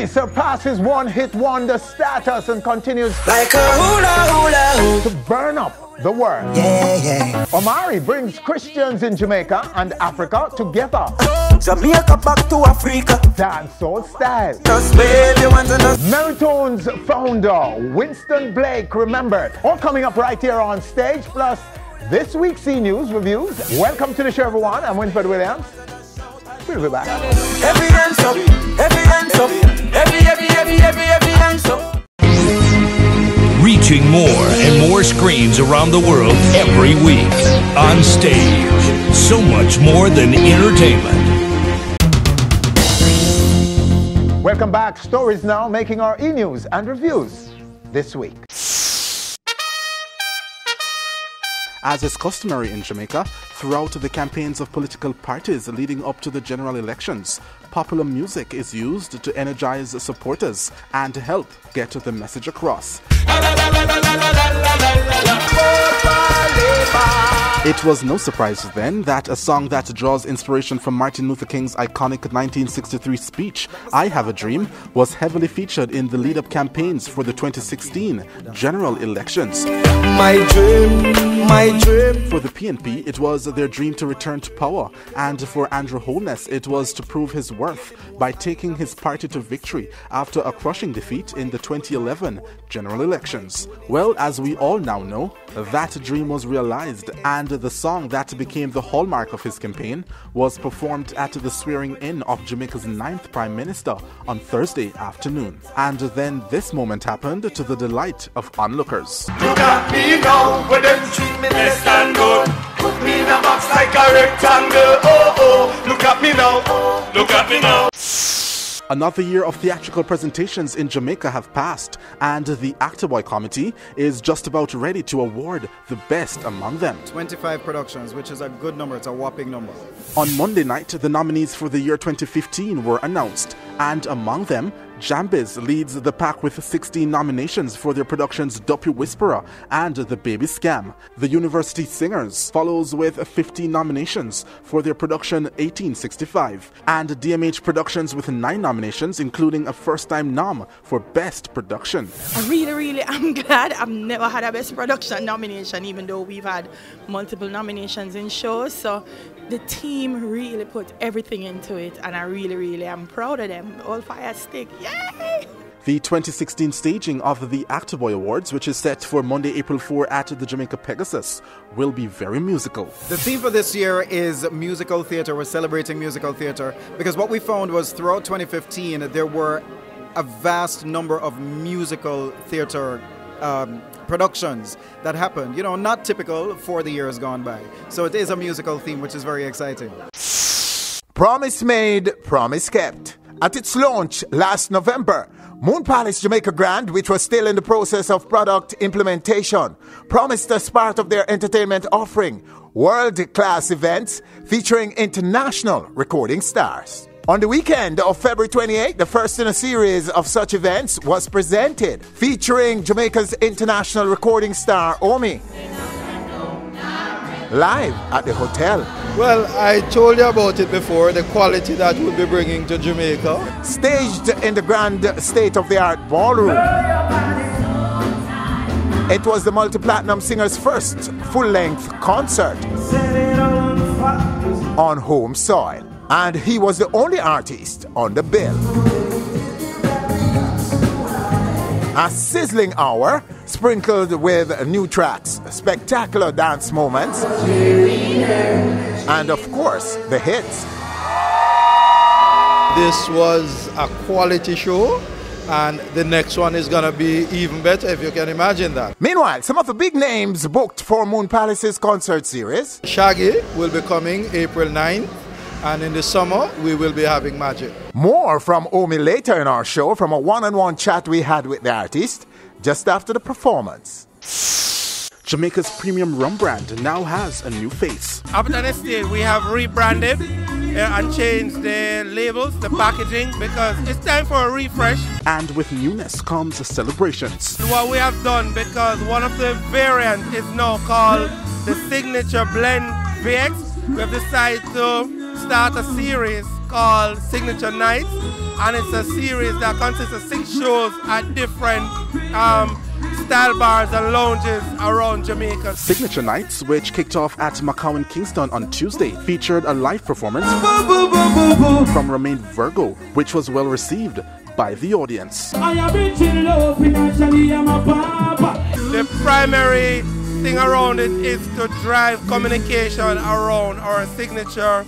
Omi surpasses one-hit wonder status and continues like a hula to burn up the world. Yeah. Omari brings Christians in Jamaica and Africa together. Jamaica back to Africa. Dancehall style. Just baby, want to know. Meritone's founder, Winston Blake, remembered. All coming up right here on stage, plus this week's C-News reviews. Welcome to the show, everyone. I'm Winfred Williams. We'll be back. Every hands up, every hands up, every hands up. Reaching more and more screens around the world every week. On stage, so much more than entertainment. Welcome back. Stories now making our e-news and reviews this week. As is customary in Jamaica, throughout the campaigns of political parties leading up to the general elections, popular music is used to energize supporters and help get the message across. It was no surprise then that a song that draws inspiration from Martin Luther King's iconic 1963 speech, I Have a Dream, was heavily featured in the lead-up campaigns for the 2016 general elections. My dream. For the PNP, it was their dream to return to power, and for Andrew Holness, it was to prove his worth by taking his party to victory after a crushing defeat in the 2011 general elections. Well, as we all now know, that dream was realized, and the song that became the hallmark of his campaign was performed at the swearing-in of Jamaica's 9th Prime Minister on Thursday afternoon. And then this moment happened to the delight of onlookers. Look at me now, when them treat me less than good. Put me in a box like a rectangle. Oh, oh, look at me now, look at me now. Another year of theatrical presentations in Jamaica have passed, and the Actor Boy Committee is just about ready to award the best among them. 25 productions, which is a good number, it's a whopping number. On Monday night, the nominees for the year 2015 were announced, and among them, Jambiz leads the pack with 16 nominations for their productions Duppy Whisperer and The Baby Scam. The University Singers follows with 15 nominations for their production 1865, and DMH Productions with 9 nominations, including a first-time nom for Best Production. I really am glad I've never had a Best Production nomination, even though we've had multiple nominations in shows. So the team really put everything into it, and I really am proud of them. All fire stick, yay! The 2016 staging of the Actor Boy Awards, which is set for Monday, April 4 at the Jamaica Pegasus, will be very musical. The theme for this year is musical theatre. We're celebrating musical theatre because what we found was throughout 2015 there were a vast number of musical theatre productions that happened, you know, not typical for the years gone by. So it is a musical theme, which is very exciting. Promise made, promise kept. At its launch last November, Moon Palace Jamaica Grand, which was still in the process of product implementation, promised as part of their entertainment offering world-class events featuring international recording stars. On the weekend of February 28, the first in a series of such events was presented, featuring Jamaica's international recording star, Omi, live at the hotel. Well, I told you about it before, the quality that we'll be bringing to Jamaica. Staged in the grand state-of-the-art ballroom. It was the multi-platinum singer's first full-length concert on home soil, and he was the only artist on the bill. A sizzling hour sprinkled with new tracks, spectacular dance moments, and of course, the hits. This was a quality show, and the next one is going to be even better, if you can imagine that. Meanwhile, some of the big names booked for Moon Palace's concert series. Shaggy will be coming April 9th, and in the summer, we will be having Magic. More from Omi later in our show, from a one-on-one chat we had with the artist just after the performance. Jamaica's premium rum brand now has a new face. After this stage, we have rebranded and changed the labels, the packaging, because it's time for a refresh. And with newness comes celebrations. What we have done, because one of the variants is now called the Signature Blend VX, we have decided to start a series called Signature Nights, and it's a series that consists of 6 shows at different style bars and lounges around Jamaica. Signature Nights, which kicked off at Macau in Kingston on Tuesday, featured a live performance from Romain Virgo, which was well received by the audience. The primary thing around it is to drive communication around our signature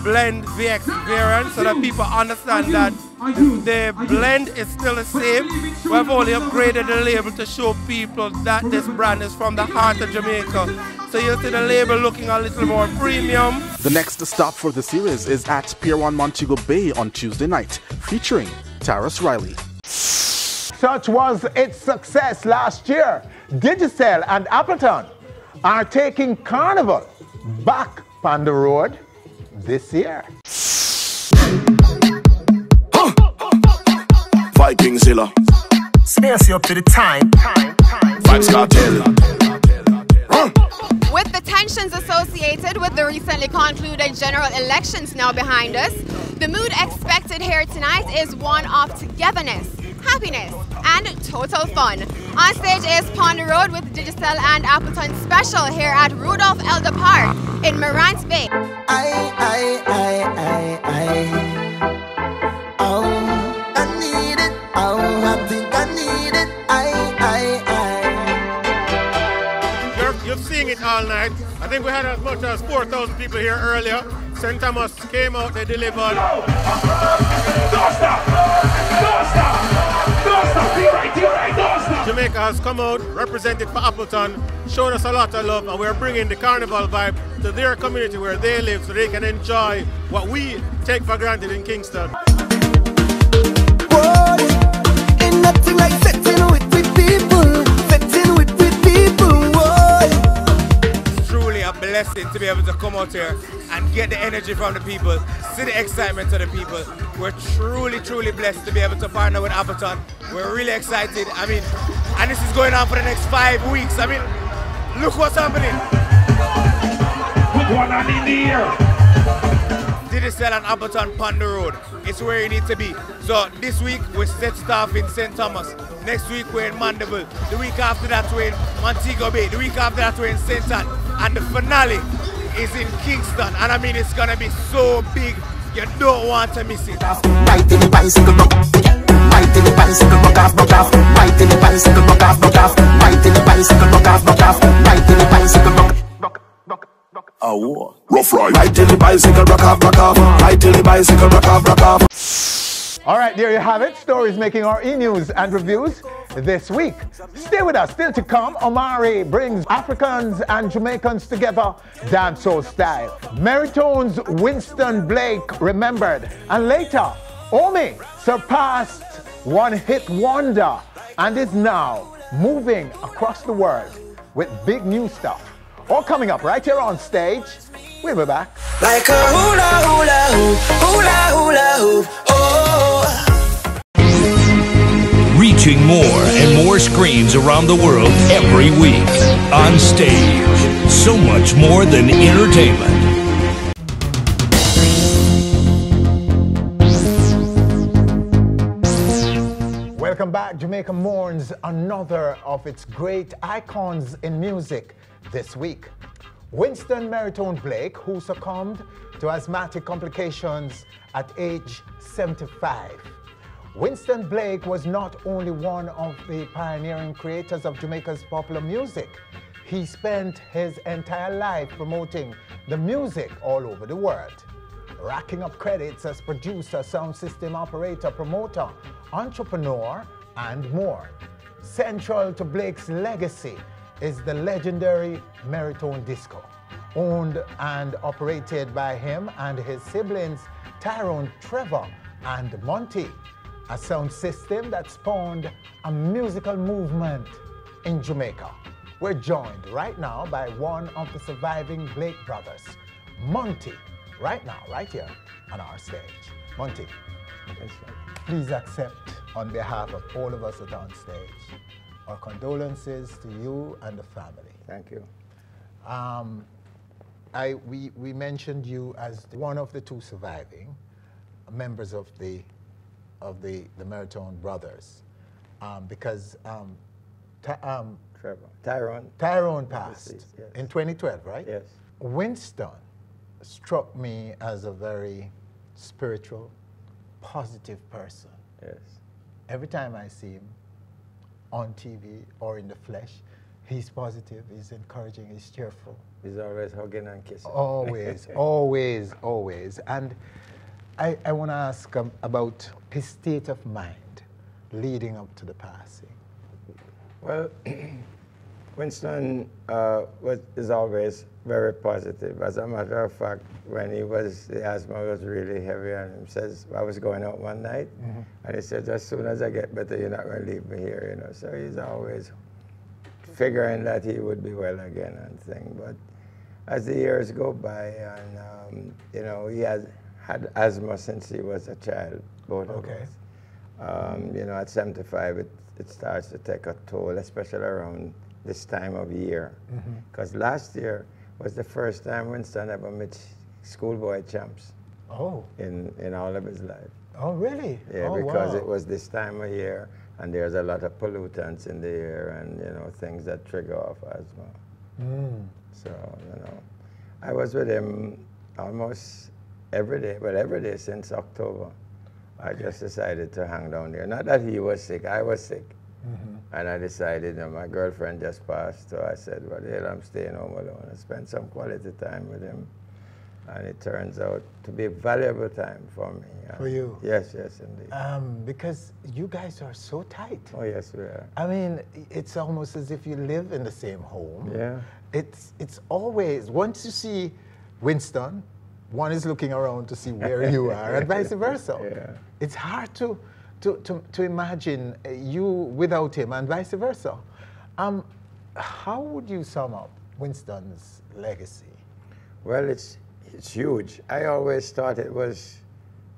blend VX variant, so that people understand that the blend is still the same. We have only upgraded the label to show people that this brand is from the heart of Jamaica. So you'll see the label looking a little more premium. The next stop for the series is at Pier 1 Montego Bay on Tuesday night, featuring Taras Riley. Such was its success last year. Digicel and Appleton are taking Carnival back on the road this year. Viking Zilla. Stay up to the time. Vibes Cartel. With the tensions associated with the recently concluded general elections now behind us, the mood expected here tonight is one of togetherness, happiness, and total fun. On stage is Pond Road with Digicel and Appleton Special here at Rudolph Elder Park in Morant Bay. Oh, I need it. Oh, I think I need it. You've seen it all night. I think we had as much as 4,000 people here earlier. St. Thomas came out, they delivered. Don't stop! Don't stop! Don't stop! You're right, don't stop! Jamaica has come out, represented for Appleton, showed us a lot of love, and we're bringing the carnival vibe to their community where they live so they can enjoy what we take for granted in Kingston. Boy, ain't nothing like fitting with people. Fitting with people, boy. It's truly a blessing to be able to come out here and get the energy from the people, see the excitement of the people. We're truly, truly blessed to be able to partner with Appleton. We're really excited. I mean, and this is going on for the next 5 weeks. I mean, look what's happening. Put one on in the air. Digicel and Appleton Pond Road. It's where you need to be. So this week we're set off in St. Thomas. Next week we're in Mandeville. The week after that we're in Montego Bay. The week after that we're in St. Ann. And the finale is in Kingston. And I mean, it's gonna be so big, you don't want to miss it. Right in the bicycle, rock. Right in the bicycle, rock off, rock off. Right in the bicycle, rock off, rock off. Right in the bicycle, rock off, rock off. Right in the bicycle, rock. Oh, rough ride. Right till the bicycle, rock off, rock off. Right till the bicycle, rock off, rock off. All right, there you have it. Stories making our e-news and reviews this week. Stay with us. Still to come, Omari brings Africans and Jamaicans together, dancehall style. Meritone's Winston Blake remembered. And later, Omi surpassed one-hit wonder and is now moving across the world with big new stuff. All coming up right here on stage. We'll be back. Like a hula hula hoop, hula hula hoop, oh. Reaching more and more screens around the world every week. On stage. So much more than entertainment. Welcome back. Jamaica mourns another of its great icons in music this week. Winston Meritone Blake, who succumbed to asthmatic complications at age 75. Winston Blake was not only one of the pioneering creators of Jamaica's popular music, he spent his entire life promoting the music all over the world, racking up credits as producer, sound system operator, promoter, entrepreneur, and more. Central to Blake's legacy is the legendary Meritone Disco, owned and operated by him and his siblings Tyrone, Trevor, and Monty, a sound system that spawned a musical movement in Jamaica. We're joined right now by one of the surviving Blake brothers, Monty, right now, right here on our stage. Monty, please accept on behalf of all of us at On Stage our condolences to you and the family. Thank you. we mentioned you as one of the two surviving members of the Maritone Brothers, because Tyrone passed in 2012, right? Yes. Winston struck me as a very spiritual, positive person. Yes. Every time I see him on TV or in the flesh, he's positive, he's encouraging, he's cheerful. He's always hugging and kissing. Always, always, always. And I want to ask about his state of mind leading up to the passing. Well, Winston is always very positive. As a matter of fact, when the asthma was really heavy on him, says, I was going out one night, and he said, as soon as I get better, you're not going to leave me here, you know. So he's always figuring that he would be well again and thing. But as the years go by, and, you know, he has had asthma since he was a child, both of us. You know, at 75, it starts to take a toll, especially around this time of year. Because last year was the first time Winston ever met schoolboy champs. In all of his life. Oh, really? Yeah, because it was this time of year, and there's a lot of pollutants in the air, and you know, things that trigger off asthma. So, you know, I was with him almost every day since October. I just decided to hang down there. Not that he was sick, I was sick. And I decided, you know, my girlfriend just passed, so I said, well, hell, I'm staying home alone. I spent some quality time with him. And it turns out to be a valuable time for me. For you? Yes, yes, indeed. Because you guys are so tight. Oh, yes, we are. I mean, it's almost as if you live in the same home. Yeah. It's always, once you see Winston, one is looking around to see where you are, and vice versa. Yeah. It's hard to imagine you without him, and vice versa. How would you sum up Winston's legacy? Well, it's huge. I always thought it was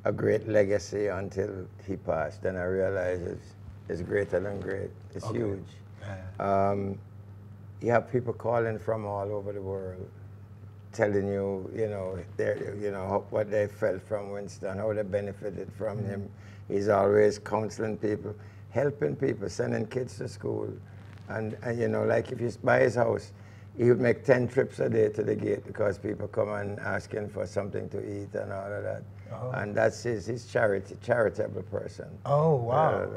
a great legacy until he passed. Then I realized it's greater than great. It's huge. You have people calling from all over the world, telling you, you know, what they felt from Winston, how they benefited from him. He's always counseling people, helping people, sending kids to school. And you know, like if you buy his house, he would make 10 trips a day to the gate because people come and asking for something to eat and all of that. And that's his charitable person. Oh, wow.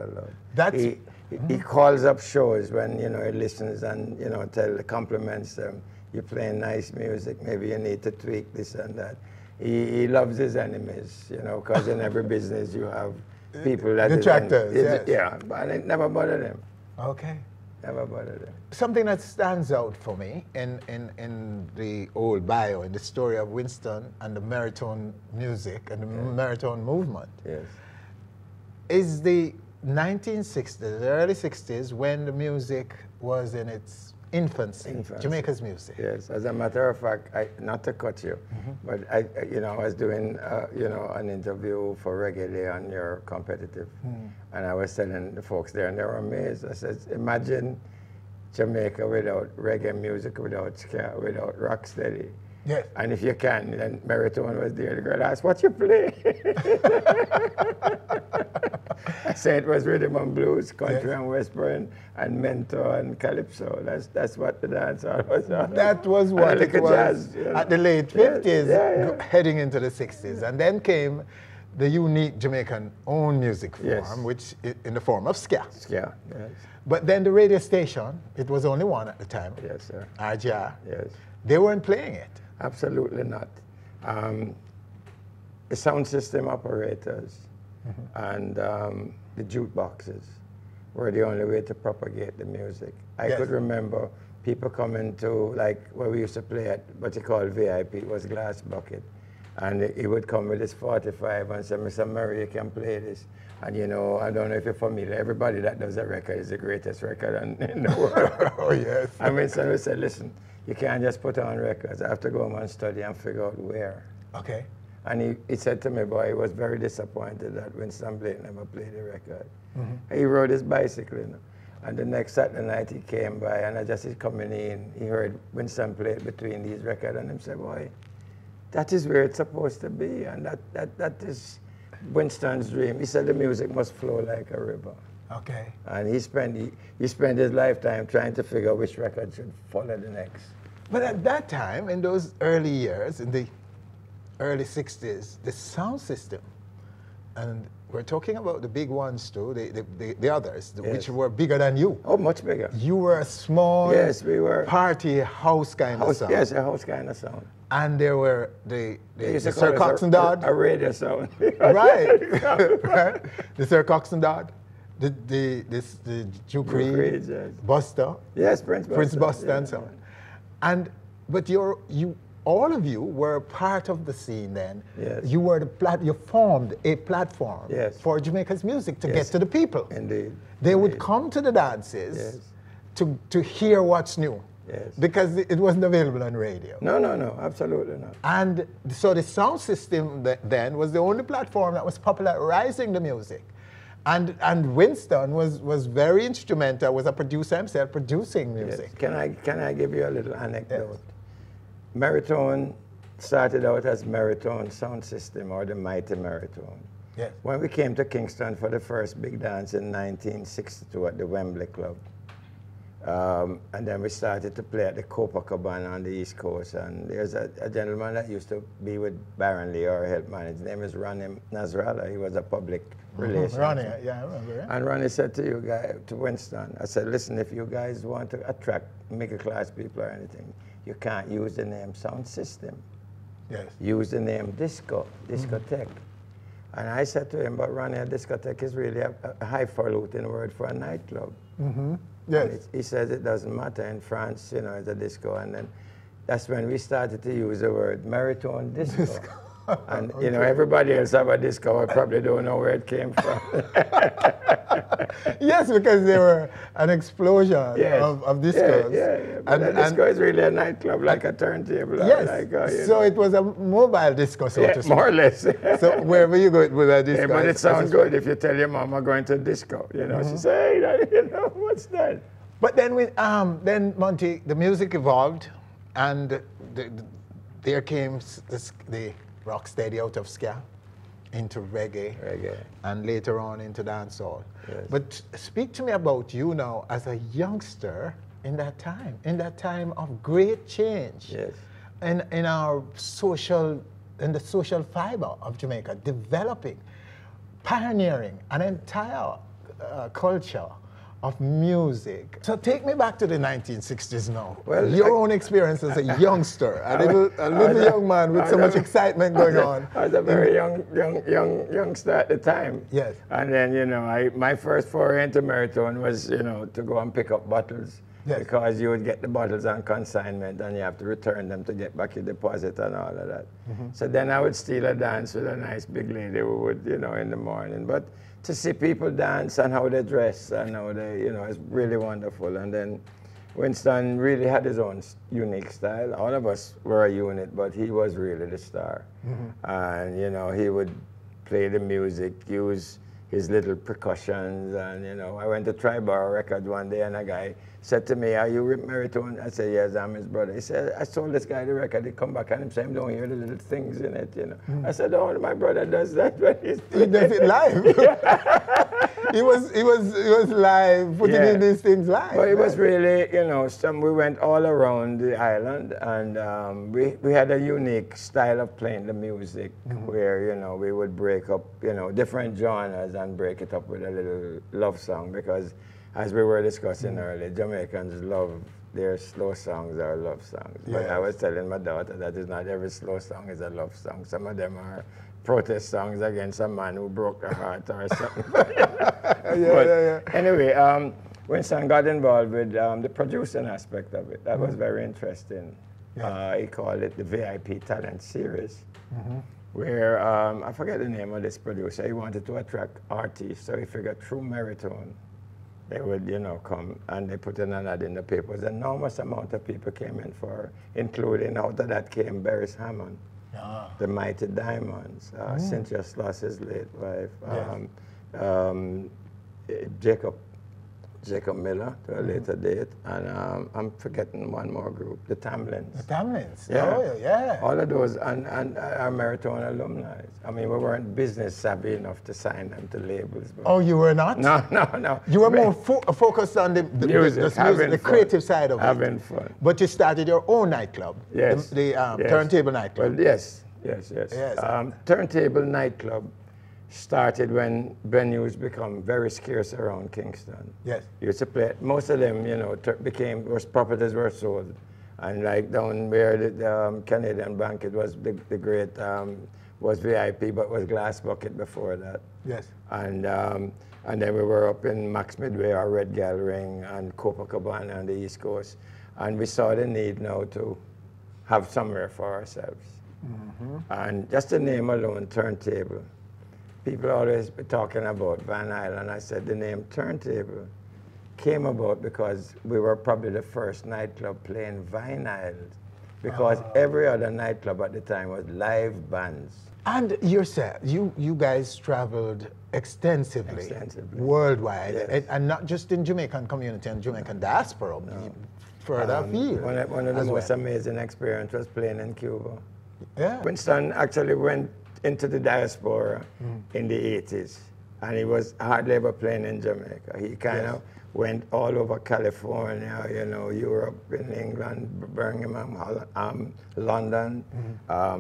He calls up shows when, you know, he listens and, you know, compliments them. You're playing nice music, maybe you need to tweak this and that. He loves his enemies, you know, because in every business you have people that... Detractors, yes. Yeah, but it never bothered him. Okay. Never bothered him. Something that stands out for me in the old bio, in the story of Winston and the Maritone music and the Maritone movement, is the 1960s, the early 60s, when the music was in its infancy. Jamaica's music. Yes, as a matter of fact, not to cut you, but I was doing, an interview for Reggae Day on your competitive, and I was telling the folks there, and they were amazed. I said, imagine Jamaica without reggae music, without ska, without rocksteady. Yes. And if you can, then Maritone was there. The girl asked, what you play? I said it was rhythm and blues, country and western, and mento and calypso. That's what the dance was on. That was what it was jazz, at the late 50s, heading into the 60s. And then came the unique Jamaican own music form, which in the form of ska. Ska, yes. But then the radio station, it was only one at the time. Yes, sir. RJR. Yes. They weren't playing it. Absolutely not. The sound system operators and the jukeboxes were the only way to propagate the music. I could remember people coming to, like, where we used to play at what you call VIP, it was Glass Bucket. And he would come with his 45 and say, Mr. Murray, you can play this. And you know, I don't know if you're familiar, everybody that does a record is the greatest record in the world. Oh, yes. And Winston would say, listen, you can't just put on records. I have to go home and study and figure out where. Okay. And he said to me, boy, he was very disappointed that Winston Blake never played the record. He rode his bicycle, you know. And the next Saturday night he came by, and as he's coming in, he heard Winston play it between these records, and he said, boy, that is where it's supposed to be, and that is Winston's dream. He said the music must flow like a river. Okay. And he spent his lifetime trying to figure out which record should follow the next. But at that time, in those early years, in the early 60s, the sound system, and we're talking about the big ones too, the others, which were bigger than you. Oh, much bigger. You were a small we were party house kind of sound. Yes, a house kind of sound. And there were the Sir Cox and Dodd. A radio sound. Right. Right. The Sir Cox and Dodd. The Duke Reed, yes. Buster. Yes, Prince Buster and so on. But all of you were part of the scene then. Yes. You were you formed a platform for Jamaica's music to get to the people. Indeed. They would come to the dances to hear what's new. Yes. Because it wasn't available on radio. No, absolutely not. And so the sound system then was the only platform that was popularizing the music. And Winston was very instrumental, was a producer himself, producing music. Yes. Can I give you a little anecdote? Yes. Meritone started out as Meritone Sound System, or the Mighty Meritone. Yes. When we came to Kingston for the first big dance in 1962 at the Wembley Club, and then we started to play at the Copacabana on the East Coast, and there's a gentleman that used to be with Baron Lee, our health manager. His name is Ronnie Nasrallah. He was a public relations. Ronnie, yeah, I remember. Yeah. And Ronnie said to Winston, I said, listen, if you guys want to attract middle-class people or anything, you can't use the name sound system. Yes. Use the name discotheque. And I said to him, but Ronnie, a discotheque is really a highfalutin word for a nightclub. Yes. He says it doesn't matter. In France, it's a disco. And then that's when we started to use the word Meritone disco. And, everybody else have a disco. I probably don't know where it came from. Yes, because there were an explosion of discos. Yeah. But a disco is really a nightclub, like a turntable. Yes. So it was a mobile disco, so to speak. More or less. So wherever you go with a disco. Yeah, but it sounds good if you tell your mom I'm going to a disco. She say, hey, what's that? But then Monty, the music evolved, and there came the rock steady out of ska into reggae, and later on into dancehall. Yes. But speak to me about you now as a youngster in that time of great change. Yes. In the social fiber of Jamaica, developing, pioneering an entire culture of music. So take me back to the 1960s now. Well, your own experience as a youngster, a little young man with so much excitement going on. I was a very youngster at the time. Yes. And then, my first foray into Meritone was, to go and pick up bottles. Yes. Because you would get the bottles on consignment and you have to return them to get back your deposit and all of that. So then I would steal a dance with a nice big lady who would, in the morning. But to see people dance and how they dress and how they, it's really wonderful. And then Winston really had his own unique style. All of us were a unit, but he was really the star. And, he would play the music, use his little percussions. And, I went to Tri-Bar Records one day and a guy said to me, are you with Meritone? I said, yes, I'm his brother. He said, I sold this guy the record. He come back and he said, I don't hear the little things in it, I said, oh, my brother does that when he's playing. He does it live. He was live, putting in these things live. But it was really, we went all around the island, and we had a unique style of playing the music where, we would break up, different genres and break it up with a little love song, because as we were discussing earlier, Jamaicans love their slow songs or love songs. But Yes. I was telling my daughter that is not every slow song is a love song. Some of them are protest songs against a man who broke her heart or something. Anyway, Winston got involved with the producing aspect of it. That was very interesting. He called it the VIP Talent Series, where I forget the name of this producer. He wanted to attract artists, so he figured through Meritone, they would, come and they put in an ad in the papers. An enormous amount of people came in for, including out of that came Beres Hammond, the Mighty Diamonds, Cynthia Sloss's late wife, Jacob Jacob Miller to a later date, and I'm forgetting one more group, the Tamlins. The Tamlins, Yeah. oh yeah. All of those, and our Meriton alumni. I mean, we weren't business savvy enough to sign them to labels. But Oh, you were not? No. You were more focused on the music, the creative side of having fun. But you started your own nightclub. Yes. The Yes. Turntable nightclub. Well, yes. Turntable nightclub started when venues become very scarce around Kingston. Yes. You used to play, most of them, you know, properties were sold. And like down where the Canadian Banquet was the great, was VIP, but was Glass Bucket before that. Yes. And then we were up in Max Midway or Red Gal Ring and Copacabana on the East Coast. And we saw the need now to have somewhere for ourselves. Mm-hmm. And just the name alone, Turntable. People always be talking about Van Island. I said the name Turntable came about because we were probably the first nightclub playing vinyl, because every other nightclub at the time was live bands. And yourself, you guys traveled extensively. Worldwide, Yes. and not just in Jamaican community and Jamaican diaspora, further afield. One of the as most well. amazing experience was playing in Cuba. Yeah. Winston actually went into the diaspora in the 80s, and he was hardly ever playing in Jamaica. He kind of went all over California, you know, Europe, in England, Birmingham, London,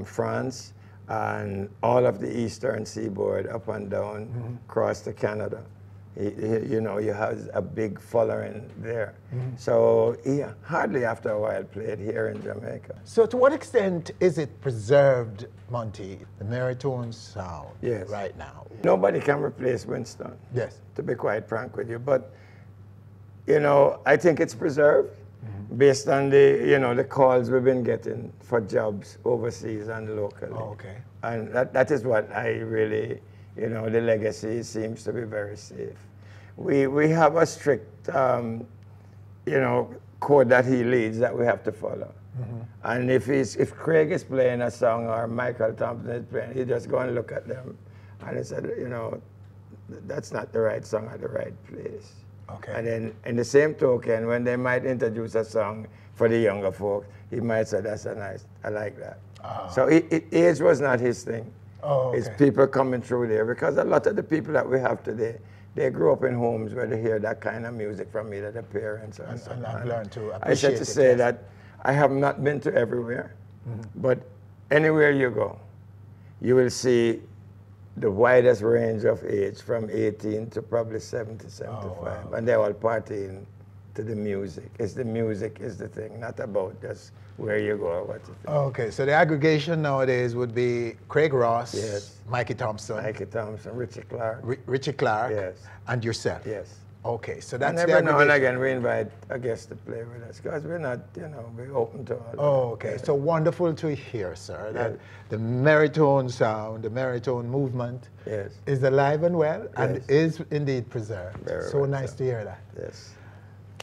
France, and all of the eastern seaboard up and down, across to Canada. You know, you have a big following there. So he hardly after a while played here in Jamaica. So to what extent is it preserved, Monty, the Meriton sound right now? Nobody can replace Winston. Yes. To be quite frank with you. But, you know, I think it's preserved based on the, you know, the calls we've been getting for jobs overseas and locally. Oh, okay. And that is what I really, you know, the legacy seems to be very safe. We have a strict, you know, code that he leads that we have to follow. And if Craig is playing a song or Michael Thompson is playing, you just go and look at them. And he said, you know, that's not the right song at the right place. Okay. And then in the same token, when they might introduce a song for the younger folks, he might say, that's a nice, I like that. So age was not his thing. Oh, okay. It's people coming through there, because a lot of the people that we have today, they grew up in homes where they hear that kind of music from either their parents or and I've learned to appreciate I said to it, say yes. that I have not been to everywhere, but anywhere you go, you will see the widest range of age from 18 to probably 70, 75. wow. And they're all partying to the music. It's the music is the thing, not about just where you go or what you think. Okay, so the aggregation nowadays would be Craig Ross, Yes. Mikey Thompson, Richie Clark. Richie Clark, Yes. and yourself. Yes. Okay, so And that's the every now and aggregation. again we invite a guest to play with us, because we're not, you know, we're open to all. Oh, okay. So wonderful to hear, sir, that Yes. the Meriton sound, the Meriton movement Yes. is alive and well and Yes. is indeed preserved. Very So well, nice sir. to hear that. Yes.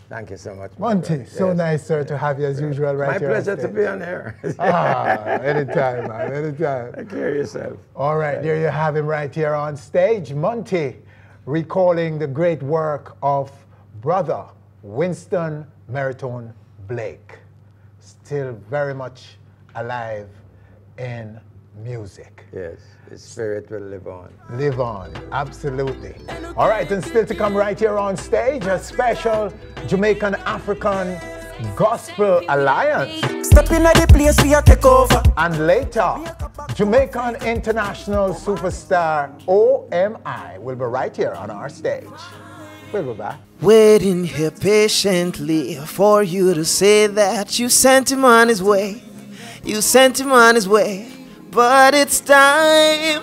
Thank you so much. Monty, so Yes. nice, sir, to have you as usual right My here on pleasure to stage. be on air. Anytime, man, anytime. Take care of yourself. All right, there you have him right here on stage. Monty, recalling the great work of brother Winston Meriton Blake. Still very much alive in music. Yes, his spirit will live on. Live on, absolutely. All right, and still to come right here on stage, a special Jamaican African Gospel Alliance. Step in the place we are take over. And later, Jamaican international superstar OMI will be right here on our stage. We'll be back. Waiting here patiently for you to say that you sent him on his way. You sent him on his way. But it's time.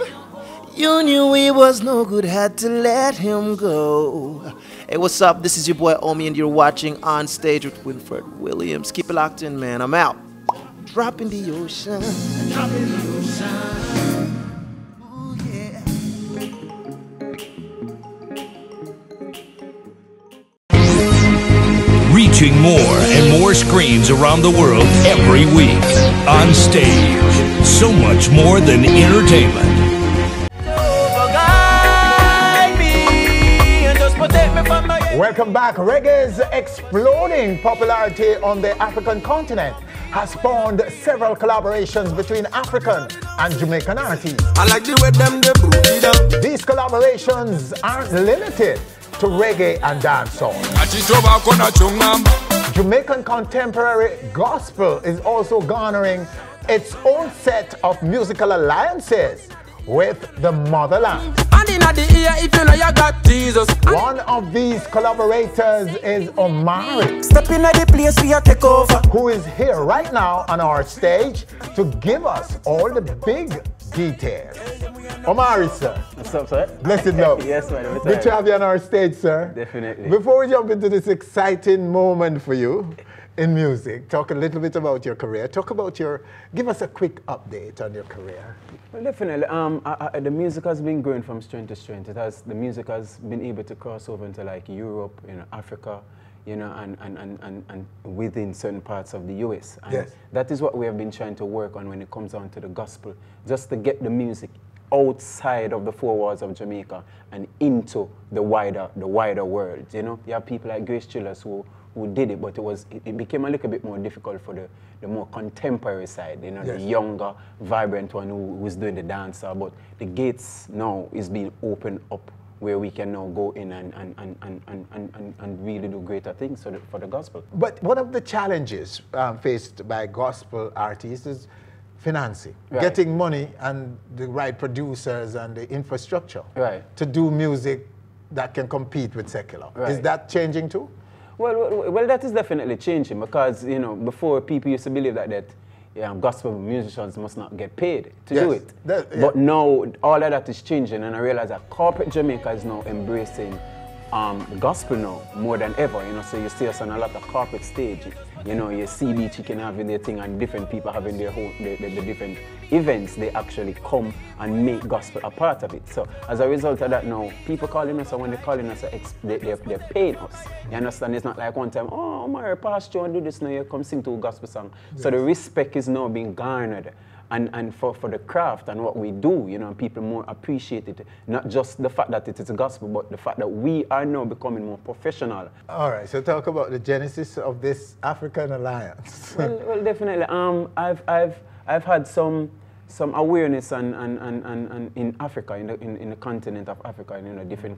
You knew he was no good, had to let him go. Hey, what's up? This is your boy Omi, and you're watching On Stage with Winfred Williams. Keep it locked in, man. I'm out. Drop in the ocean. Drop in the ocean. Oh, yeah. Reaching more and more screens around the world every week. On Stage. So much more than entertainment. Welcome back. Reggae's exploding popularity on the African continent has spawned several collaborations between African and Jamaican artists. I like the way them they brew it down. These collaborations aren't limited to reggae and dancehall. Jamaican contemporary gospel is also garnering its own set of musical alliances with the motherland. One of these collaborators is Omari, Step in the place we are take over. who is here right now on our stage to give us all the big details. Omari, sir. What's up, sir? Blessed love. Yes, man. Good to have you on our stage, sir. Definitely. Before we jump into this exciting moment for you in music, talk a little bit about your career. Give us a quick update on your career. Well, definitely. The music has been growing from strength to strength. The music has been able to cross over into like Europe, Africa, and within certain parts of the US. And yes. That is what we have been trying to work on when it comes down to the gospel, just to get the music outside of the four walls of Jamaica and into the wider world. You have people like Grace Chillers who did it, but it became a little bit more difficult for the more contemporary side, yes. the younger, vibrant one who was doing the dancer. But the gates now is being opened up where we can now go in and really do greater things for the gospel. But one of the challenges faced by gospel artists is financing, right. Getting money and the right producers and the infrastructure right. to do music that can compete with secular. Right. Is that changing too? Well, that is definitely changing because, before people used to believe that gospel musicians must not get paid to do it. But now, all of that is changing, and I realize that corporate Jamaica is now embracing the gospel now more than ever, so you see us on a lot of corporate stage. You see the chicken having their thing and different people having their whole, the different events. They actually come and make gospel a part of it. So as a result of that now, people calling us, and when they're calling us, they're paying us. You understand? It's not like one time, oh, my pastor, do this now, you come sing to a gospel song. Yes. So the respect is now being garnered. And for the craft and what we do, people more appreciate it. Not just the fact that it is a gospel, but the fact that we are now becoming more professional. All right, so talk about the genesis of this African alliance. well, definitely. I've had some awareness and in Africa, in the continent of Africa, different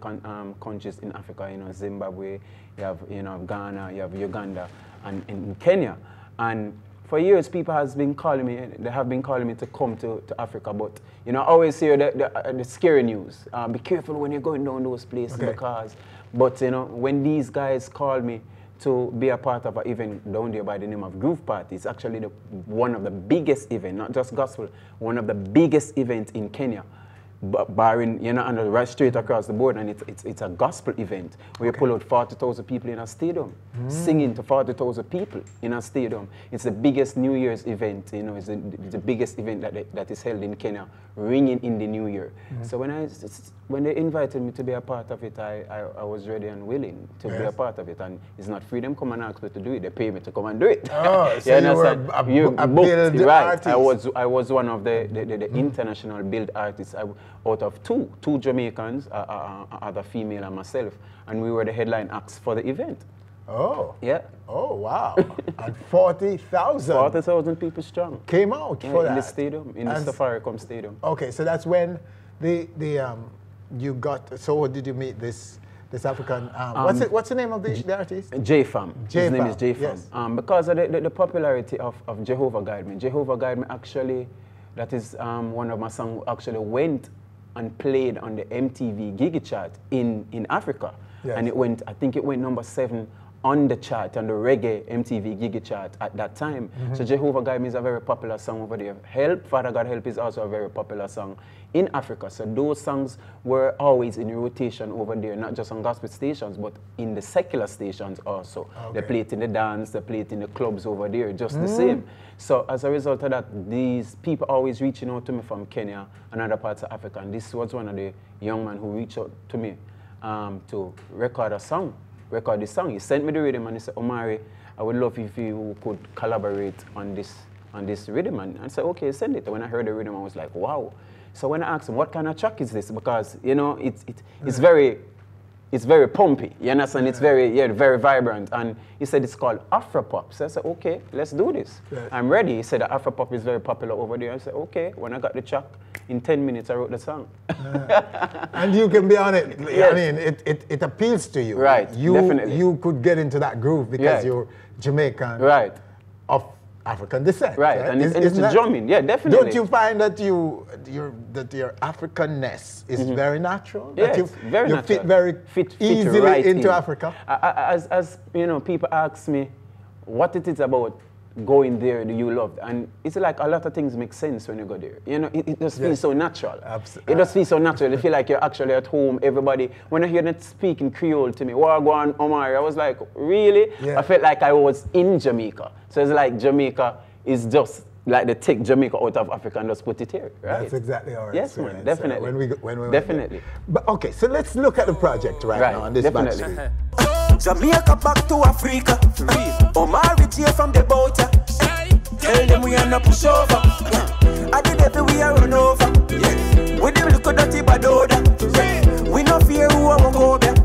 countries in Africa, Zimbabwe, you have Ghana, you have Uganda, and in Kenya, and for years, people have been calling me to come to Africa, but I always hear the scary news. Be careful when you're going down those places, okay. Because, but when these guys call me to be a part of an event down there by the name of Groove Party, it's actually one of the biggest events, not just gospel, one of the biggest events in Kenya. Barring, and right straight across the board, and it's a gospel event where you pull out 40,000 people in a stadium, singing to 40,000 people in a stadium. It's the biggest New Year's event, it's the biggest event that is held in Kenya, ringing in the New Year. So when they invited me to be a part of it, I was ready and willing to be a part of it, and it's not free. Them come and ask me to do it; they pay me to come and do it. Oh, so you were a build right. artist. I was one of the international build artists. Out of two Jamaicans, other female and myself, and we were the headline acts for the event. Oh. Yeah. Oh, wow. And 40,000. 40,000 people strong. Came out for that. In the stadium, in the Safaricom Stadium. Okay, so that's when you got, so what did you meet this African, what's the name of the artist? J-Fam. His name is J-Fam. Yes. Because of the popularity of Jehovah Guide Me. Jehovah Guide Me actually, that is one of my songs, actually went and played on the MTV Gigi chart in Africa. Yes. And I think it went number 7 on the chart, on the reggae MTV Gigi chart at that time. So Jehovah Guide Me is a very popular song over there. Help, Father God Help is also a very popular song in Africa. So those songs were always in rotation over there, not just on gospel stations, but in the secular stations also. Okay. They play it in the dance, they play it in the clubs over there, just the same. So as a result of that, these people always reaching out to me from Kenya and other parts of Africa. And this was one of the young men who reached out to me to record this song. He sent me the rhythm and he said, Omari, I would love if you could collaborate on this rhythm. And I said, okay, send it. When I heard the rhythm, I was like, wow. So when I asked him, what kind of track is this? Because, it's very it's very pumpy. You understand? It's very vibrant. And he said it's called Afropop. So I said, okay, let's do this. Yes. I'm ready. He said that Afropop is very popular over there. I said, okay. When I got the track, in 10 minutes I wrote the song. And you can be on it. Yes. I mean, it appeals to you. Right. Definitely. You could get into that groove because you're Jamaican. Right. Of African descent. Right. And it's drumming. Yeah, definitely. Don't you find that your Africanness is very natural? Yes, very you natural. fit easily right into Africa? As you know, people ask me what it is about going there that you love, and it's like a lot of things make sense when you go there. You know, it just feels so natural. It just feels so natural. You feel like you're actually at home. Everybody, when I hear them speaking Creole to me, Wagwan, Omari, I was like, really? Yeah. I felt like I was in Jamaica. So it's like Jamaica is just like they take Jamaica out of Africa and just put it here, right? That's exactly our Yes, man, definitely. When we definitely. But okay, so let's look at the project right now on this definitely. Jamaica back to Africa. Omari J from the boat. Tell them we are not push over. I did every we are run over. With them look at dirty badoda. We no fear who I won't go there.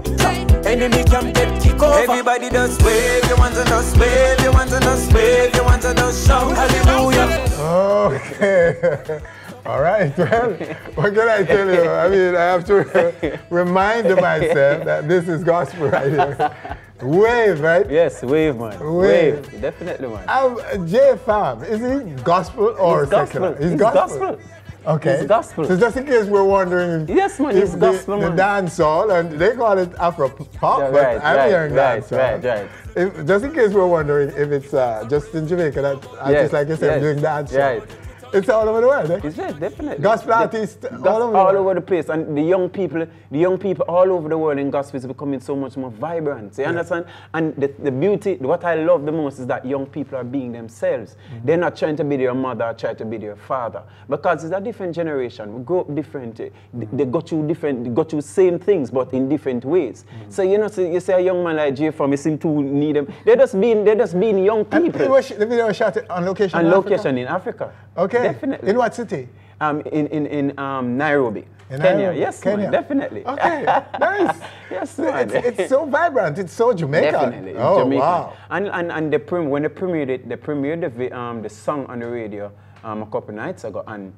Enemy can get kick over. Everybody does wave, you want to just wave, you want to just wave, you want to just shout hallelujah. Okay. All right, well, what can I tell you? I mean, I have to remind myself that this is gospel right here. Wave, right? Yes, wave, man. Wave. Definitely, man. J-Fam, is he gospel or secular? He's gospel. Okay. It's gospel. So just in case we're wondering, yes, man, it's gospel, the dance hall, and they call it Afro pop, yeah, but I'm hearing dance hall. Right. Just in case we're wondering if it's just in Jamaica, that just like you said, doing dance hall. Right. It's all over the world, eh? It's definitely. Gospel artists all over the place, and the young people all over the world in gospel is becoming so much more vibrant. You understand? And the beauty, what I love the most is that young people are being themselves. Mm-hmm. They're not trying to be their mother or trying to be their father, because it's a different generation. We grow up different. They go through same things, but in different ways. Mm-hmm. So you say a young man like J from, you seem to need them. They're just being young people. The video was shot on location. In Africa. Okay. Definitely. In what city? In Nairobi. Kenya. Yes, Kenya. Man, definitely. Okay, nice. Yes, man. It's so vibrant. It's so Jamaican. Definitely. Oh, Jamaican. Wow. And when they premiered it, they premiered the song on the radio a couple nights ago, and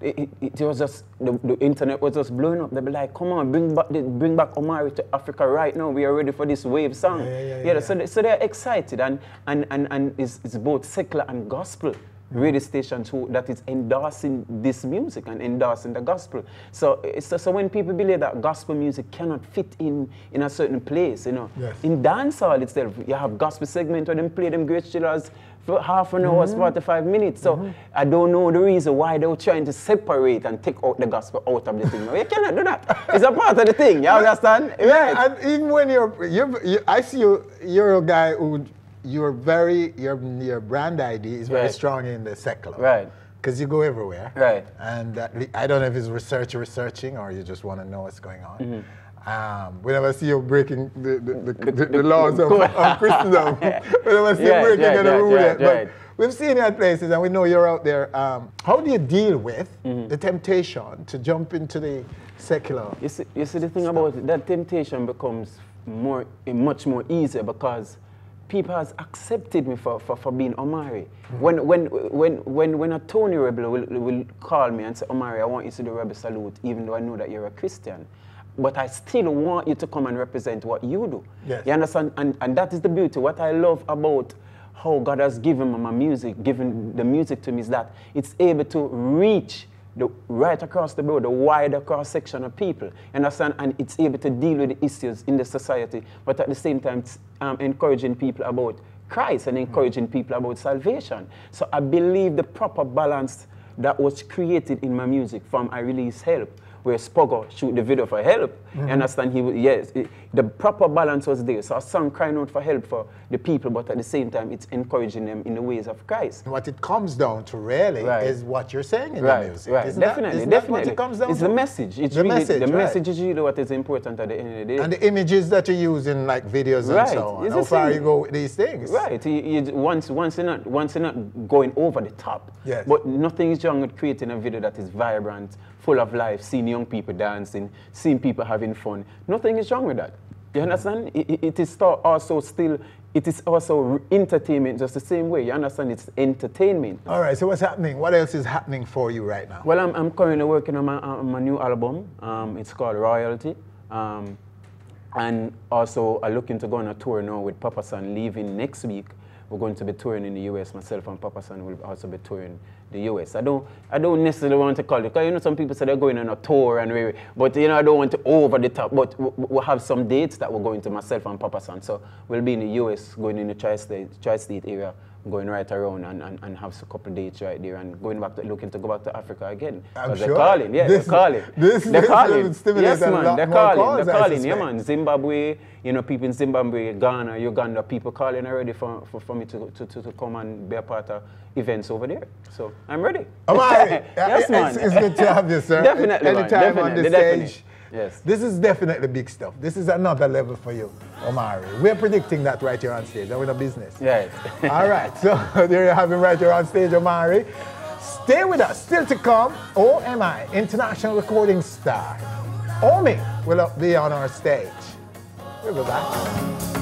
it was just the internet was just blowing up. They be like, "Come on, bring back Omari to Africa right now. We are ready for this wave song." Yeah. So they're excited, and it's both secular and gospel radio stations that is endorsing this music and endorsing the gospel. So when people believe that gospel music cannot fit in a certain place, yes. In dancehall itself, you have gospel segment where they play them great chillers for half an hour, 45 minutes. So I don't know the reason why they were trying to separate and take out the gospel out of the thing. You cannot do that. It's a part of the thing. You understand? Yeah, right. And even when I see you're a guy who. Your brand ID is very strong in the secular. Right. Because you go everywhere. Right. And I don't know if it's researching or you just want to know what's going on. Mm-hmm. We never see you breaking the laws of Christendom. We never see you breaking any rule yet. But we've seen you at places and we know you're out there. How do you deal with the temptation to jump into the secular? You see the thing about it, that temptation becomes much more easier because people has accepted me for being Omari. Mm-hmm. When a Tony Rebel will call me and say, Omari, I want you to do Rebel Salute, even though I know that you're a Christian. But I still want you to come and represent what you do. Yes. You understand? And that is the beauty. What I love about how God has given me my music, given the music to me, is that it's able to reach right across the board, the wider cross section of people, understand, and it's able to deal with the issues in the society, but at the same time, encouraging people about Christ and encouraging people about salvation. So I believe the proper balance that was created in my music from I Release Help, where Spoggo shoot the video for help. Mm-hmm. You understand? The proper balance was there. So a song crying out for help for the people, but at the same time, it's encouraging them in the ways of Christ. What it comes down to really is what you're saying in the music. Right, Definitely. Definitely. What it comes down it's to? the message. It's the really, message is really what is important at the end of the day. And the images that you use in like videos and so on. How far you go with these things. Right. Once you're not going over the top. Yes. But nothing is wrong with creating a video that is vibrant, full of life, seeing young people dancing, seeing people having fun. Nothing is wrong with that. You understand? It is also still, it is also entertainment just the same way. You understand? It's entertainment. All right, so what's happening? What else is happening for you right now? Well, I'm currently working on my new album. It's called Royalty. And also I'm looking to go on a tour now with Papa San, leaving next week. We're going to be touring in the US. Myself and Papa San will also be touring the US. I don't necessarily want to call it, because you know some people say they're going on a tour, but you know I don't want to over the top. But we'll have some dates that we're going to, myself and Papa San. So we'll be in the US, going in the tri-state area, going right around and have a couple of dates right there, and looking to go back to Africa again. I'm sure. They're calling, yeah, they're calling. They're calling. Yes, man, they're calling, yeah, man. Zimbabwe, you know, people in Zimbabwe, Ghana, Uganda, people calling already for me to come and be a part of events over there. So I'm ready. Omari, yes, man. It's good to have you, sir. Definitely, Anytime on the stage. Definitely. Yes. This is definitely big stuff. This is another level for you, Omari. We're predicting that right here on stage, and we're in a business. Yeah. All right, so there you have him right here on stage, Omari. Stay with us. Still to come, OMI, international recording star. Omi will be on our stage. We'll be back.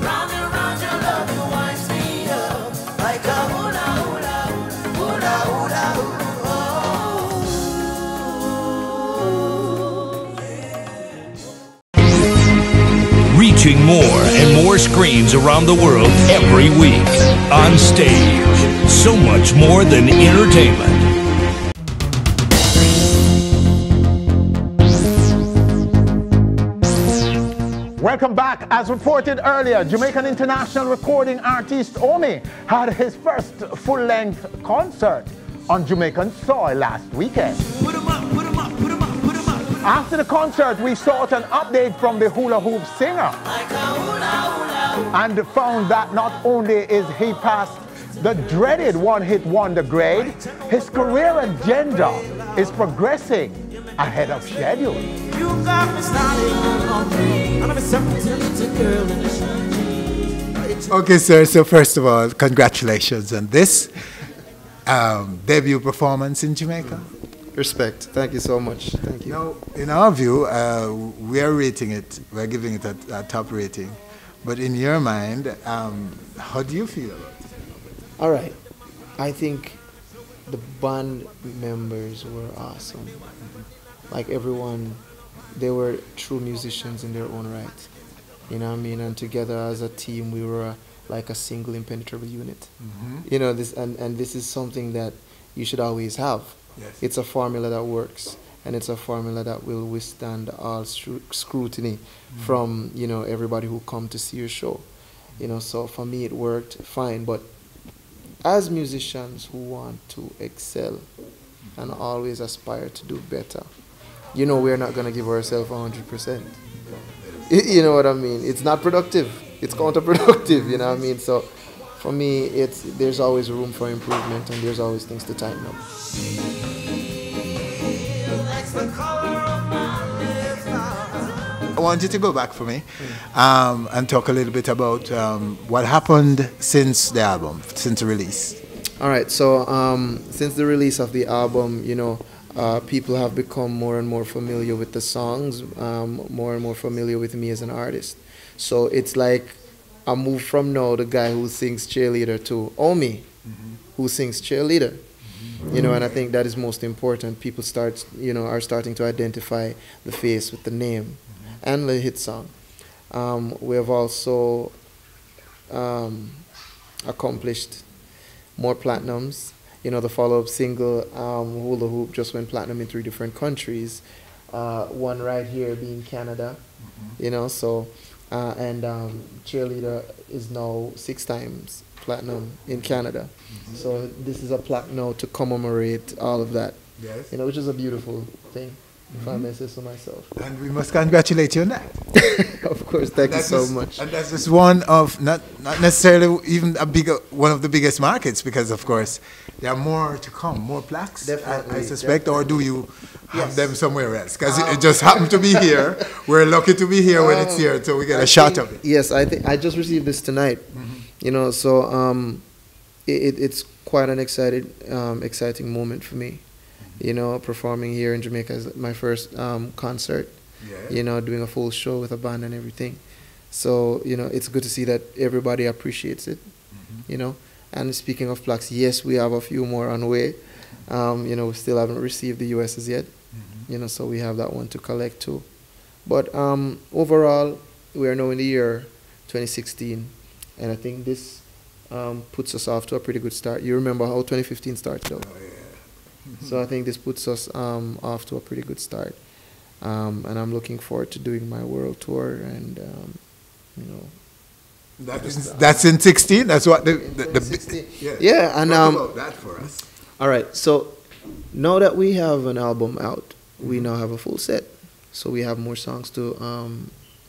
Round and round your love, you winds me up like a hula hula, hula hula hula. Reaching more and more screens around the world every week. On Stage. So much more than entertainment. Welcome back. As reported earlier, Jamaican international recording artist Omi had his first full-length concert on Jamaican soil last weekend. After the concert, we sought an update from the hula hoop singer and found that not only is he past the dreaded one-hit wonder grade, his career agenda is progressing ahead of schedule. You got me starting on me, and I'm a girl in the sun. Okay, sir, so first of all, congratulations on this debut performance in Jamaica. Respect. Thank you so much. Thank you. Now, in our view, we are rating it, we're giving it a top rating. But in your mind, how do you feel about it? All right. I think the band members were awesome. Like everyone, they were true musicians in their own right. You know what I mean? And together as a team, we were like a single impenetrable unit. You know, this and this is something that you should always have. Yes. It's a formula that works, and it's a formula that will withstand all scrutiny from, you know, everybody who come to see your show. You know, so for me it worked fine. But as musicians who want to excel and always aspire to do better, you know, we're not going to give ourselves 100%. You know what I mean? It's not productive. It's counterproductive, you know what I mean? So for me, there's always room for improvement, and there's always things to tighten up. I want you to go back for me and talk a little bit about what happened since the album, since the release. All right, so since the release of the album, you know, people have become more and more familiar with the songs, more and more familiar with me as an artist. So it's like I moved from now the guy who sings cheerleader to Omi, who sings cheerleader. You know, and I think that is most important. People are starting to identify the face with the name and the hit song. We have also accomplished more platinums. You know, the follow-up single, Hula Hoop, just went platinum in 3 different countries. One right here being Canada, you know, so, and Cheerleader is now 6 times platinum in Canada. So this is a plaque now to commemorate all of that. Yes. You know, which is a beautiful thing, if I may say so myself. And we must congratulate you on that. Of course, thank you so much. And that's just one of, not necessarily even one of the biggest markets, because of course there are more to come, more plaques, Definitely, I suspect, or do you have them somewhere else? Because it just happened to be here. We're lucky to be here when it's here, so we get a shot of it. Yes, I think I just received this tonight. You know, so it's quite an exciting moment for me. You know, performing here in Jamaica is my first concert. Yeah. You know, doing a full show with a band and everything. So, you know, it's good to see that everybody appreciates it. You know, and speaking of plaques, yes, we have a few more on the way. You know, we still haven't received the US's yet. You know, so we have that one to collect too. But overall, we are now in the year 2016, and I think this puts us off to a pretty good start. You remember how 2015 started out? Oh, yeah. So I think this puts us off to a pretty good start. And I'm looking forward to doing my world tour, and you know. That's in 16. That's what the yeah, and talk about that for us. All right, so now that we have an album out, we now have a full set. So we have more songs to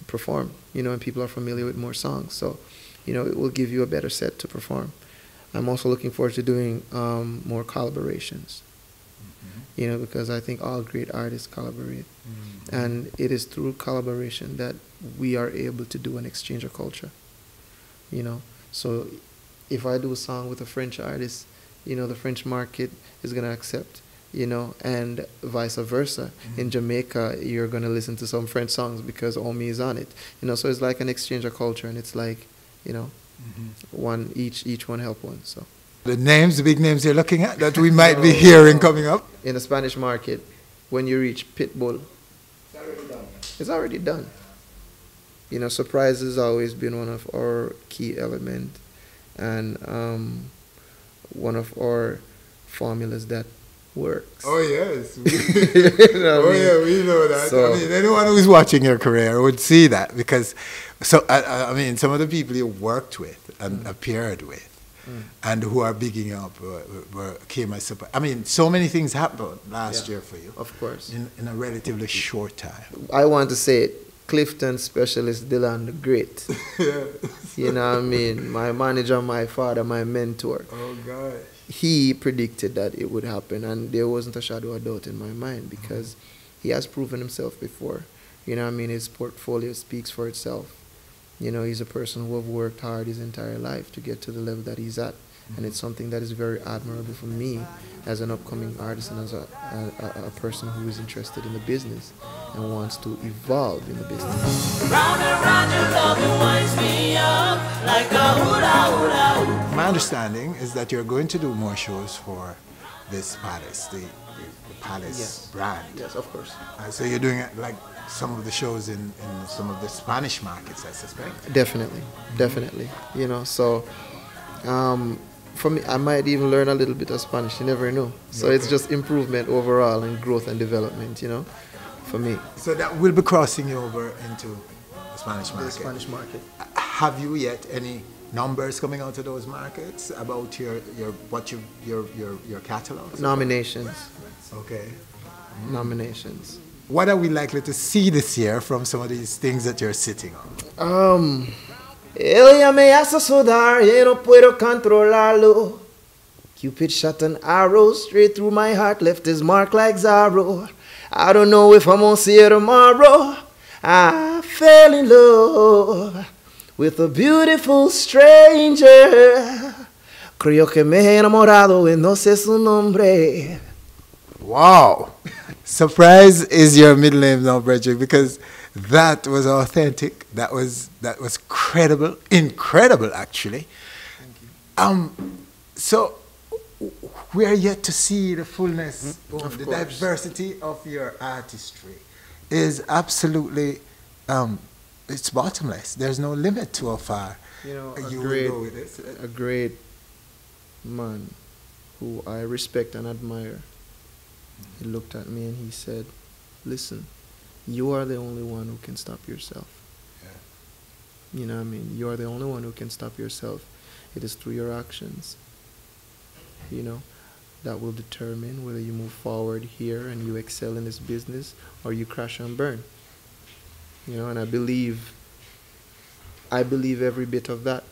perform, you know, and people are familiar with more songs. So, you know, it will give you a better set to perform. I'm also looking forward to doing more collaborations, you know, because I think all great artists collaborate. And it is through collaboration that we are able to do an exchange of culture, you know. So if I do a song with a French artist, you know, the French market is going to accept, you know, and vice versa. In Jamaica, you're going to listen to some French songs because Omi is on it, you know. So it's like an exchange of culture, and it's like, you know, one each one help one. So the names, the big names you're looking at that we might be hearing coming up in the Spanish market, when you reach Pitbull, it's already done. You know, surprise has always been one of our key elements, and one of our formulas that works. Oh yes. You know what I mean? Yeah, we know that. So, I mean, anyone who's watching your career would see that, because I mean, some of the people you worked with and appeared with and who are bigging up came as surprise. I mean, so many things happened last year for you. Of course. In a relatively short time. I want to say it. Clifton Specialist Dylan the Great. Yeah. You know what I mean? My manager, my father, my mentor. Oh, God. He predicted that it would happen, and there wasn't a shadow of doubt in my mind, because he has proven himself before. You know what I mean? His portfolio speaks for itself. You know, he's a person who have worked hard his entire life to get to the level that he's at. And it's something that is very admirable for me as an upcoming artist and as a person who is interested in the business and wants to evolve in the business. Round and round your love, it winds me up like a hula hula. My understanding is that you're going to do more shows for this Palace, the Palace brand. Yes, of course. So you're doing like some of the shows in some of the Spanish markets, I suspect. Definitely, definitely. You know, so for me, I might even learn a little bit of Spanish. You never know. So it's just improvement overall and growth and development, you know, for me. So that will be crossing you over into the Spanish market. The Spanish market. Have you yet any numbers coming out of those markets about your catalog? Nominations. Okay. Nominations. What are we likely to see this year from some of these things that you're sitting on? Ella me hace sudar, y no puedo controlarlo. Cupid shot an arrow straight through my heart, left his mark like Zorro. I don't know if I'm gonna see her tomorrow. I fell in love with a beautiful stranger. Creo que me he enamorado y no sé su nombre. Wow. Surprise is your middle name now, Bredrick, because that was authentic. That was credible, incredible actually. Thank you. So we are yet to see the fullness of the diversity of your artistry. Is absolutely it's bottomless. There's no limit to how far you will go with this. A great man who I respect and admire. He looked at me and he said, "Listen, you are the only one who can stop yourself." Yeah. You know what I mean? You are the only one who can stop yourself. It is through your actions, you know, that will determine whether you move forward here and you excel in this business or you crash and burn. You know, and I believe every bit of that.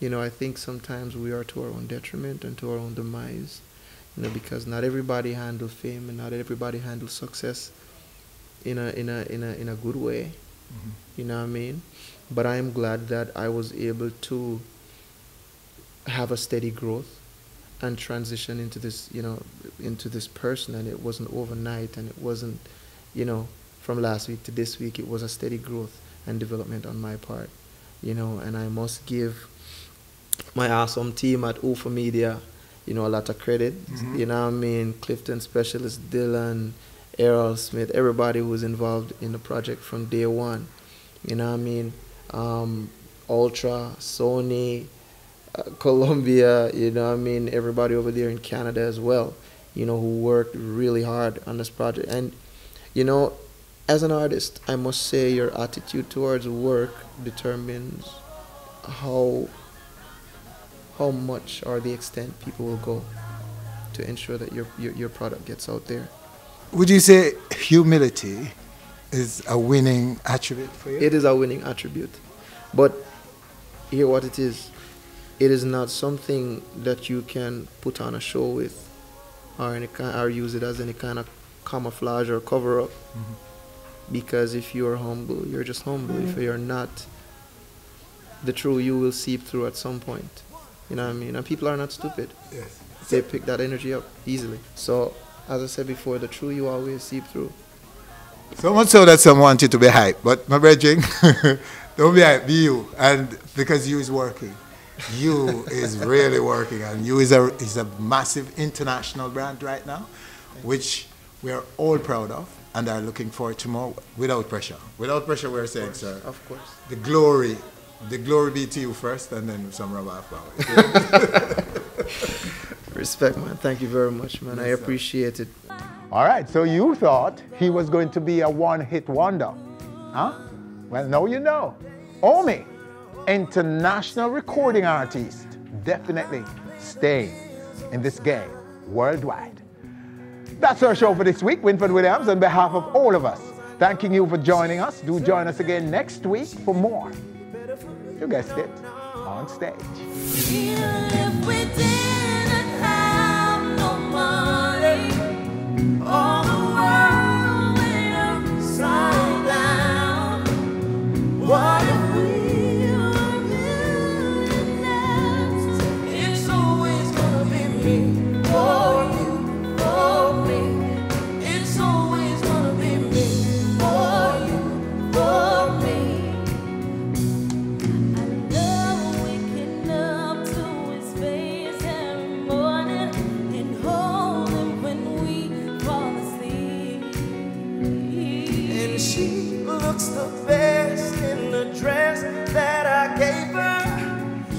You know, I think sometimes we are to our own detriment and to our own demise. You know, because not everybody handles fame and not everybody handles success in a good way. Mm-hmm. You know what I mean? But I am glad that I was able to have a steady growth and transition into this, you know, into this person, and it wasn't overnight, and it wasn't, you know, from last week to this week. It was a steady growth and development on my part, you know, and I must give my awesome team at UFA Media, you know, a lot of credit. You know what I mean? Clifton Specialist, Dylan, Errol Smith, everybody who was involved in the project from day one. You know what I mean? Ultra, Sony, Columbia, you know what I mean? Everybody over there in Canada as well, you know, who worked really hard on this project. And, you know, as an artist, I must say your attitude towards work determines how much or the extent people will go to ensure that your product gets out there. Would you say humility is a winning attribute for you? It is a winning attribute. But hear what it is. It is not something that you can put on a show with or use it as any kind of camouflage or cover up. Because if you're humble, you're just humble. If you're not, the true you will seep through at some point. You know what I mean? And people are not stupid. Yes. They pick that energy up easily. So, as I said before, the true you always seep through. So much so that some want you to be hyped. But my brethren, don't be hyped, be you. And because you is working. You is really working. And you is a massive international brand right now, which we are all proud of and are looking forward to more without pressure. Without pressure, we're saying, sir. Of course. The glory be to you first, and then some rub afterwards. Respect, man. Thank you very much, man. I appreciate it. All right, so you thought he was going to be a one-hit wonder, huh? Well, now you know. Omi, international recording artist, definitely staying in this game worldwide. That's our show for this week. Winford Williams, on behalf of all of us, thanking you for joining us. Do join us again next week for more. You guessed it, On Stage. Even if we didn't have no money, all the world went upside down. What if we were millionaires? It's always gonna be me or you or me. It's always gonna be me or you or me. The best in the dress that I gave her,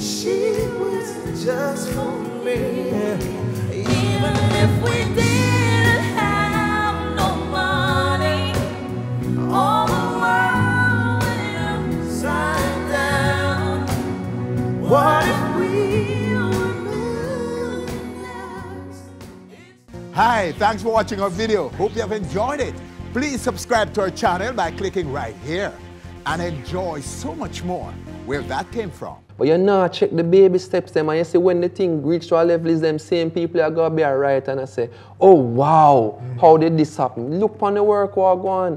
she was just for me. Even if we didn't have no money, all the world went upside down. What if we were millionaires? Hi, thanks for watching our video. Hope you have enjoyed it. Please subscribe to our channel by clicking right here and enjoy so much more where that came from. But you know, check the baby steps them, and you see when the thing reach to a level is them same people are going to be alright, and I say, oh wow, how did this happen? Look on the work we're going.